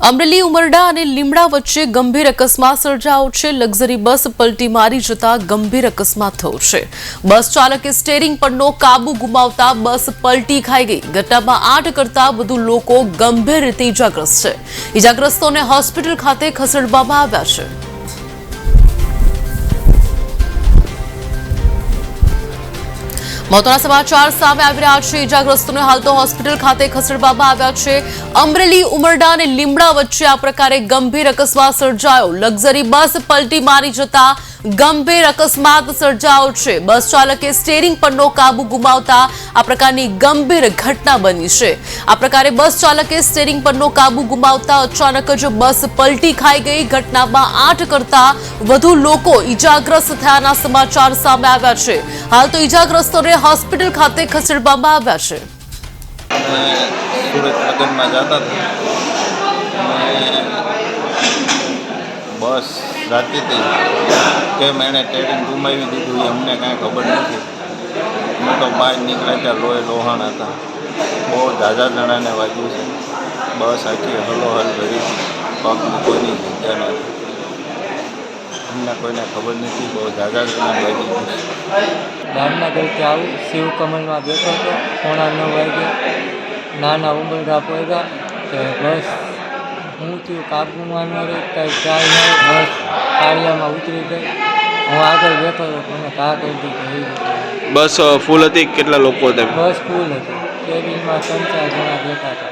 અમરેલી ઉમરડા અને લીમડા વચ્ચે ગંભીર અકસ્માત સર્જાયો છે। લક્ઝરી બસ પલટી મારી જતા ગંભીર અકસ્માત થયો છે। બસ ચાલકે સ્ટીયરિંગ પરનો કાબુ ગુમાવતા બસ પલટી ખાઈ ગઈ। ઘટનામાં 8 કરતા વધુ લોકો ગંભીર રીતે ઇજાગ્રસ્ત છે। ઇજાગ્રસ્તોને હોસ્પિટલ ખાતે ખસેડવામાં આવ્યા છે। મહત્વના સમાચાર સામે આવી રહ્યા છે। ઇજાગ્રસ્તોને હાલ તો હોસ્પિટલ ખાતે ખસેડવામાં આવ્યા છે। અમરેલી ઉમરડા અને લીમડા વચ્ચે આ પ્રકારે ગંભીર અકસ્માત સર્જાયો। લક્ઝરી બસ પલટી મારી જતા ગંભીર અકસ્માત સર્જાયો છે। બસ ચાલકે સ્ટીયરિંગ પરનો કાબુ ગુમાવતા આ પ્રકારની ગંભીર ઘટના બની છે। આ પ્રકારે બસ ચાલકે સ્ટીયરિંગ પરનો કાબુ ગુમાવતા અચાનક જ બસ પલટી ખાઈ ગઈ। ઘટનામાં 8 કરતા વધુ લોકો ઇજાગ્રસ્ત થયાના સમાચાર સામે આવ્યા છે। હાલ તો ઇજાગ્રસ્તોને હોસ્પિટલ ખાતે ખસેડવામાં આવ્યા છે। સુરત નગરમાં જતા બસ જાતી હતી કેમ એણે ટેરિંગ ગુમાવી દીધું એ અમને કાંઈ ખબર નથી। અમે તો બહાર નીકળ્યા ત્યાં લોહાણ હતા। બહુ ઝાઝા જણાને વાગ્યું છે। બસ આખી હલોહલ ભરી પગની કોઈની જગ્યા નથી। અમને કોઈને ખબર નથી। બહુ ઝાઝા જણાને વાગ્યું છે। દામનગરથી આવું શિવ કમલમાં બેઠો હતો। 9:30 વાગે નાના ઉમરડા પડ્યા કે બસ હું થયું કાબુમાં ન રહી કાંઈ ચાય નહીં। બસ કાળિયામાં ઉતરી ગઈ। હું આગળ બેઠો હતો મને ઘા કરી દીધો। બસ ફૂલ હતી? કેટલા લોકો હતા? બસ ફૂલ હતી। કેબિનમાં 3-4 જણા બેઠા હતા।